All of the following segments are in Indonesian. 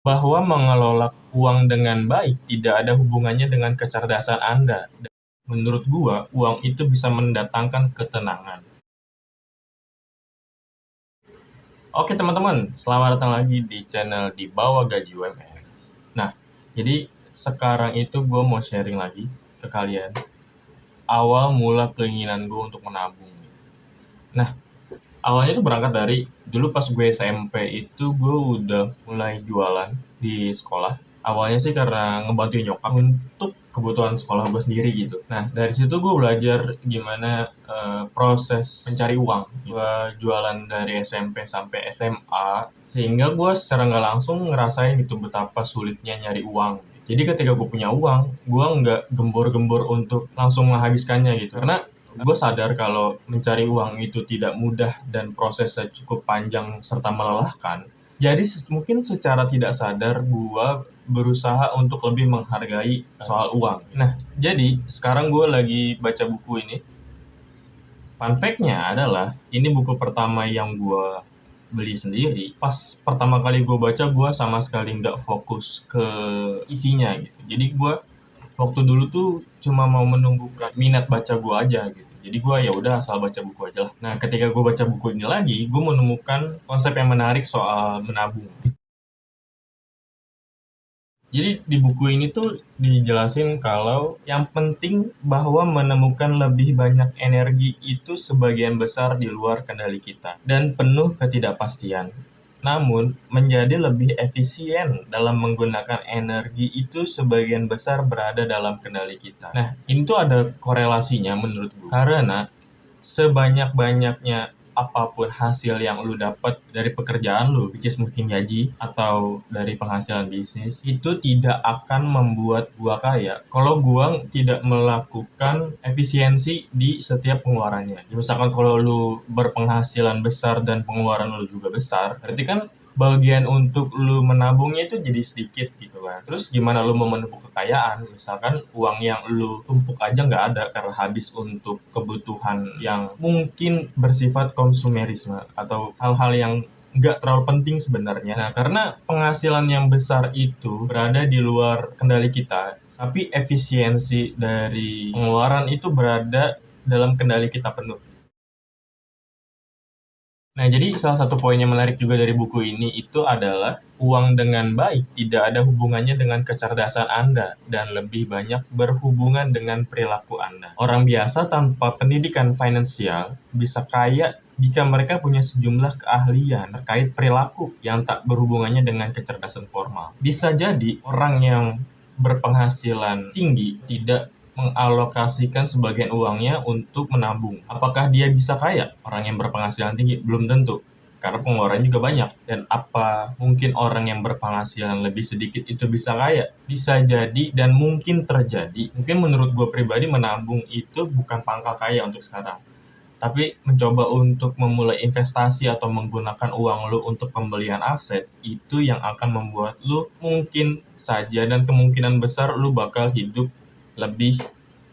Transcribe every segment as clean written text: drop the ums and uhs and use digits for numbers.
Bahwa mengelola uang dengan baik tidak ada hubungannya dengan kecerdasan Anda. Menurut gua, uang itu bisa mendatangkan ketenangan. Oke teman-teman, selamat datang lagi di channel Di Bawah Gaji UMR. Nah, jadi sekarang itu gue mau sharing lagi ke kalian awal mula keinginan gue untuk menabung. Nah, awalnya itu berangkat dari dulu pas gue SMP itu gue udah mulai jualan di sekolah. Awalnya sih karena ngebantuin nyokap untuk kebutuhan sekolah gue sendiri gitu. Nah, dari situ gue belajar gimana proses mencari uang. Gue jualan dari SMP sampai SMA, sehingga gue secara nggak langsung ngerasain gitu betapa sulitnya nyari uang. Jadi ketika gue punya uang, gue nggak gembor-gembor untuk langsung menghabiskannya gitu. Karena gue sadar kalau mencari uang itu tidak mudah dan prosesnya cukup panjang serta melelahkan. Jadi mungkin secara tidak sadar gue berusaha untuk lebih menghargai soal uang. Nah, jadi sekarang gue lagi baca buku ini. Fun fact-nya adalah ini buku pertama yang gue beli sendiri. Pas pertama kali gue baca, gue sama sekali nggak fokus ke isinya gitu. Jadi gue waktu dulu tuh cuma mau menumbuhkan minat baca gue aja gitu. Jadi gue ya udah asal baca buku aja lah. Nah, ketika gue baca buku ini lagi, gue menemukan konsep yang menarik soal menabung. Jadi di buku ini tuh dijelasin kalau yang penting bahwa menemukan lebih banyak energi itu sebagian besar di luar kendali kita dan penuh ketidakpastian. Namun, menjadi lebih efisien dalam menggunakan energi itu sebagian besar berada dalam kendali kita. Nah, ini tuh ada korelasinya menurut gue. Karena sebanyak-banyaknya apapun hasil yang lu dapat dari pekerjaan lu, which is mungkin gaji atau dari penghasilan bisnis, itu tidak akan membuat gua kaya kalau gua tidak melakukan efisiensi di setiap pengeluarannya. Misalkan kalau lu berpenghasilan besar dan pengeluaran lu juga besar, berarti kan bagian untuk lu menabungnya itu jadi sedikit gitu kan. Terus gimana lu mau menumpuk kekayaan? Misalkan uang yang lu tumpuk aja nggak ada karena habis untuk kebutuhan yang mungkin bersifat konsumerisme atau hal-hal yang nggak terlalu penting sebenarnya. Nah, karena penghasilan yang besar itu berada di luar kendali kita, tapi efisiensi dari pengeluaran itu berada dalam kendali kita penuh. Nah, jadi salah satu poin yang menarik juga dari buku ini itu adalah uang dengan baik tidak ada hubungannya dengan kecerdasan Anda dan lebih banyak berhubungan dengan perilaku Anda. Orang biasa tanpa pendidikan finansial bisa kaya jika mereka punya sejumlah keahlian terkait perilaku yang tak berhubungannya dengan kecerdasan formal. Bisa jadi orang yang berpenghasilan tinggi tidak mengalokasikan sebagian uangnya untuk menabung. Apakah dia bisa kaya? Orang yang berpenghasilan tinggi belum tentu, karena pengeluarannya juga banyak. Dan apa mungkin orang yang berpenghasilan lebih sedikit itu bisa kaya? Bisa jadi dan mungkin terjadi. Mungkin menurut gue pribadi menabung itu bukan pangkal kaya untuk sekarang, tapi mencoba untuk memulai investasi atau menggunakan uang lu untuk pembelian aset, itu yang akan membuat lu mungkin saja dan kemungkinan besar lu bakal hidup lebih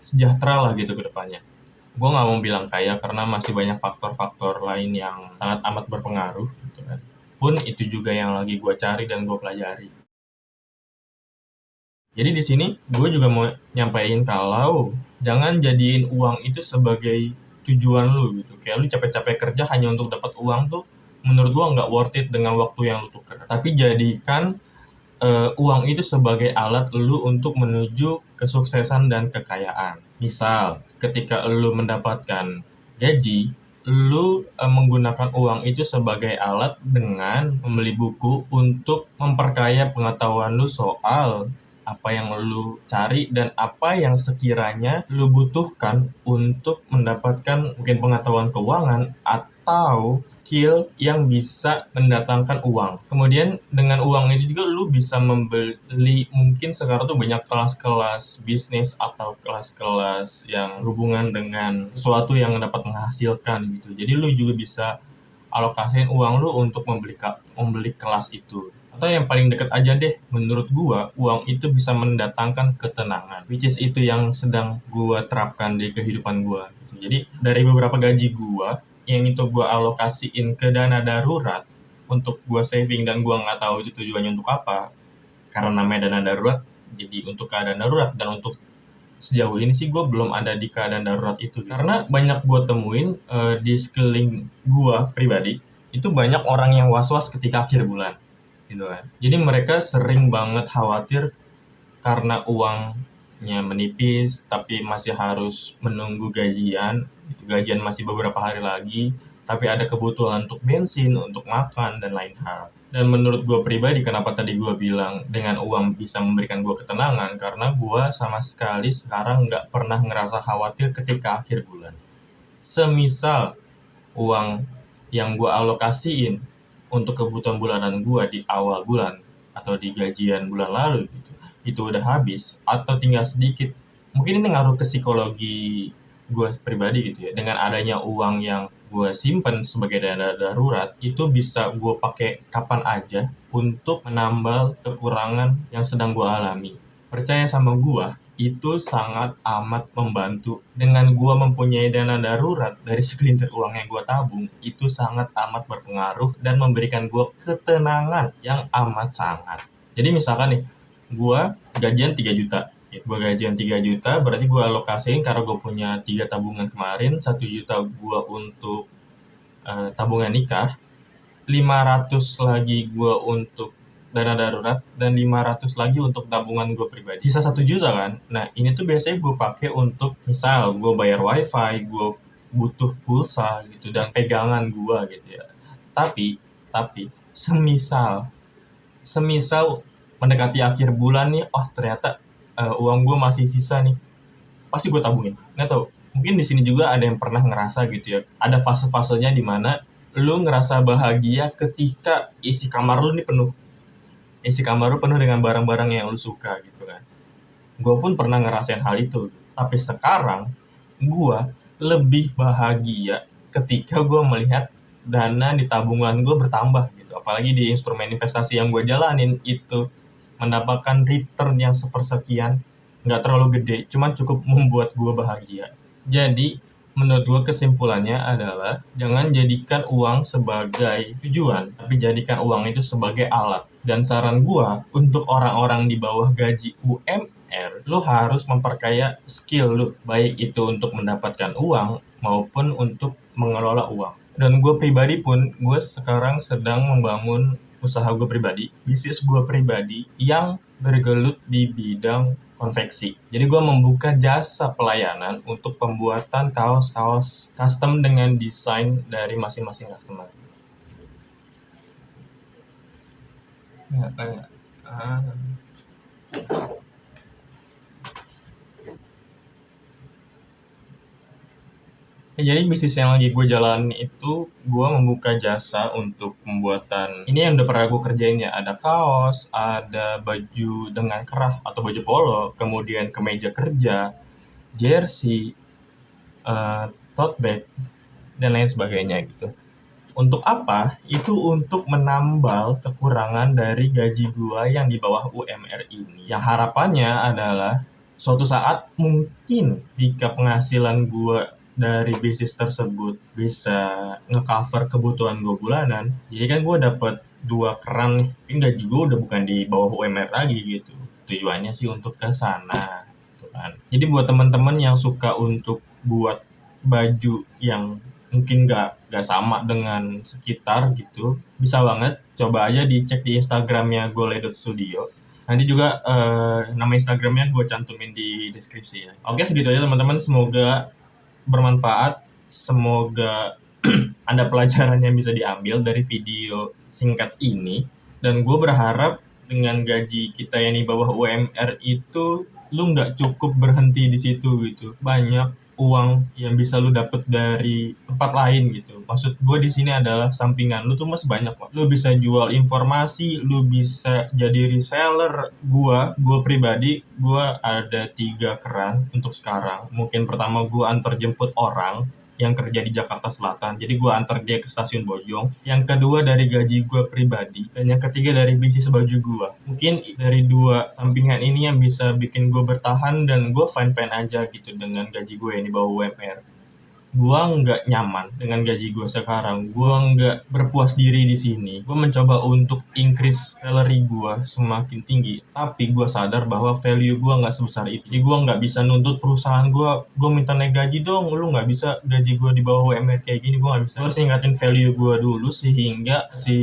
sejahtera lah gitu ke depannya. Gue nggak mau bilang kaya karena masih banyak faktor-faktor lain yang sangat amat berpengaruh gitu kan. Pun itu juga yang lagi gue cari dan gue pelajari. Jadi di sini gue juga mau nyampaikan kalau jangan jadiin uang itu sebagai tujuan lu gitu. Kayak lu capek-capek kerja hanya untuk dapat uang tuh menurut gue nggak worth it dengan waktu yang lu tuker. Tapi jadikan uang itu sebagai alat lu untuk menuju kesuksesan dan kekayaan. Misal, ketika lu mendapatkan gaji, lu menggunakan uang itu sebagai alat dengan membeli buku untuk memperkaya pengetahuan lu soal apa yang lu cari dan apa yang sekiranya lu butuhkan untuk mendapatkan mungkin pengetahuan keuangan atau skill yang bisa mendatangkan uang. Kemudian dengan uang itu juga lu bisa membeli mungkin sekarang tuh banyak kelas-kelas bisnis atau kelas-kelas yang hubungan dengan sesuatu yang dapat menghasilkan gitu. Jadi lu juga bisa alokasiin uang lu untuk membeli kelas itu. Atau yang paling dekat aja deh, menurut gua, uang itu bisa mendatangkan ketenangan. Which is itu yang sedang gua terapkan di kehidupan gua. Jadi dari beberapa gaji gua, yang itu gua alokasiin ke dana darurat untuk gua saving dan gua nggak tahu itu tujuannya untuk apa, karena namanya dana darurat, jadi untuk keadaan darurat. Dan untuk sejauh ini sih gue belum ada di keadaan darurat itu, karena banyak gue temuin di sekeliling gue pribadi itu banyak orang yang was-was ketika akhir bulan gitu kan. Jadi mereka sering banget khawatir karena uangnya menipis tapi masih harus menunggu gajian. Gajian masih beberapa hari lagi, tapi ada kebutuhan untuk bensin, untuk makan, dan lain hal. Dan menurut gue pribadi, kenapa tadi gue bilang dengan uang bisa memberikan gue ketenangan, karena gue sama sekali sekarang nggak pernah ngerasa khawatir ketika akhir bulan. Semisal uang yang gue alokasiin untuk kebutuhan bulanan gue di awal bulan atau di gajian bulan lalu gitu, itu udah habis atau tinggal sedikit. Mungkin ini ngaruh ke psikologi gue pribadi gitu ya. Dengan adanya uang yang gue simpen sebagai dana darurat, itu bisa gue pakai kapan aja untuk menambal kekurangan yang sedang gue alami. Percaya sama gue, itu sangat amat membantu. Dengan gue mempunyai dana darurat dari segelintir uang yang gue tabung, itu sangat amat berpengaruh dan memberikan gue ketenangan yang amat sangat. Jadi misalkan nih, gue gajian 3 juta. Gue gajian 3 juta, berarti gue alokasiin karena gue punya 3 tabungan kemarin, 1 juta gue untuk tabungan nikah, 500 lagi gue untuk dana darurat, dan 500 lagi untuk tabungan gue pribadi. Sisa 1 juta kan. Nah, ini tuh biasanya gue pakai untuk misal gue bayar wifi, gue butuh pulsa gitu, dan pegangan gue gitu ya. Tapi semisal mendekati akhir bulan nih, oh ternyata uang gue masih sisa nih, pasti gue tabungin. Nggak tahu, mungkin di sini juga ada yang pernah ngerasa gitu ya, ada fase-fasenya di mana lu ngerasa bahagia ketika isi kamar lu penuh dengan barang-barang yang lu suka gitu kan. Gue pun pernah ngerasain hal itu, tapi sekarang gue lebih bahagia ketika gue melihat dana di tabungan gue bertambah gitu. Apalagi di instrumen investasi yang gue jalanin itu mendapatkan return yang sepersekian, nggak terlalu gede, cuman cukup membuat gue bahagia. Jadi menurut gue kesimpulannya adalah jangan jadikan uang sebagai tujuan, tapi jadikan uang itu sebagai alat. Dan saran gue untuk orang-orang di bawah gaji UMR, lu harus memperkaya skill lu, baik itu untuk mendapatkan uang maupun untuk mengelola uang. Dan gue pribadi pun, gue sekarang sedang membangun usaha gue pribadi, bisnis gue pribadi yang bergelut di bidang konveksi. Jadi gue membuka jasa pelayanan untuk pembuatan kaos-kaos custom dengan desain dari masing-masing customer. Jadi bisnis yang lagi gue jalanin itu, gue membuka jasa untuk pembuatan, ini yang udah pernah gue kerjain ya, ada kaos, ada baju dengan kerah atau baju polo, kemudian kemeja kerja, jersey, tote bag, dan lain sebagainya gitu. Untuk apa? Itu untuk menambal kekurangan dari gaji gue yang di bawah UMR ini. Yang harapannya adalah suatu saat mungkin jika penghasilan gue dari bisnis tersebut bisa nge-cover kebutuhan gue bulanan, jadi kan gue dapet 2 keran nih, tapi gaji gue udah bukan di bawah UMR lagi gitu. Tujuannya sih untuk ke sana gitu kan. Jadi buat teman-teman yang suka untuk buat baju yang mungkin nggak sama dengan sekitar gitu, bisa banget coba aja dicek di Instagramnya gole.studio. Nanti juga nama Instagramnya gue cantumin di deskripsi ya. Oke, segitu aja teman-teman, semoga bermanfaat, semoga ada pelajaran yang bisa diambil dari video singkat ini. Dan gue berharap dengan gaji kita yang di bawah UMR itu, lu nggak cukup berhenti di situ gitu. Banyak uang yang bisa lu dapet dari tempat lain gitu. Maksud gue di sini adalah sampingan lu tuh masih banyak kok. Lu bisa jual informasi, lu bisa jadi reseller. Gue pribadi, gue ada 3 keran untuk sekarang. Mungkin pertama gue antar jemput orang yang kerja di Jakarta Selatan, jadi gue antar dia ke stasiun Bojong. Yang kedua dari gaji gue pribadi, dan yang ketiga dari bisnis baju gue. Mungkin dari 2 sampingan ini yang bisa bikin gue bertahan, dan gue fine-fine aja gitu dengan gaji gue yang di bawah UMR. Gua nggak nyaman dengan gaji gua sekarang. Gua nggak berpuas diri di sini. Gua mencoba untuk increase salary gua semakin tinggi, tapi gua sadar bahwa value gua nggak sebesar itu. Jadi gua nggak bisa nuntut perusahaan gua minta naik gaji dong. Lu nggak bisa gaji gua di bawah UMR kayak gini. Gua nggak bisa. Gua harus ingatin value gua dulu sehingga si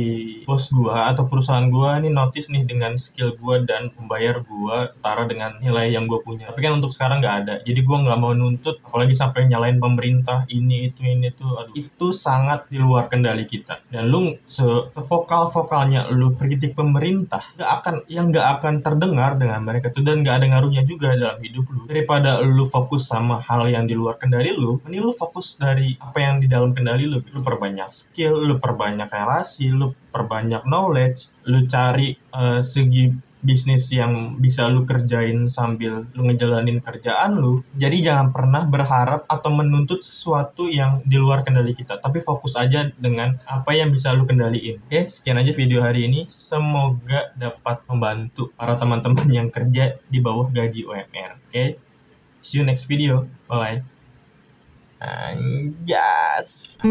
bos gua atau perusahaan gua ini notice nih dengan skill gua dan membayar gua setara dengan nilai yang gua punya. Tapi kan untuk sekarang nggak ada. Jadi gua nggak mau nuntut, apalagi sampai nyalain pemerintah ini itu. Aduh, itu sangat di luar kendali kita. Dan lu sevokal-vokalnya lu kritik pemerintah, nggak akan terdengar dengan mereka tuh, dan nggak ada ngaruhnya juga dalam hidup lu. Daripada lu fokus sama hal yang di luar kendali lu, mending lu fokus dari apa yang di dalam kendali lu. Lu perbanyak skill, lu perbanyak relasi, lu perbanyak knowledge, lu cari segi bisnis yang bisa lu kerjain sambil lu ngejalanin kerjaan lu. Jadi jangan pernah berharap atau menuntut sesuatu yang di luar kendali kita, tapi fokus aja dengan apa yang bisa lu kendaliin. Oke, sekian aja video hari ini. Semoga dapat membantu para teman-teman yang kerja di bawah gaji UMR. Oke, see you next video. Bye. Anjas.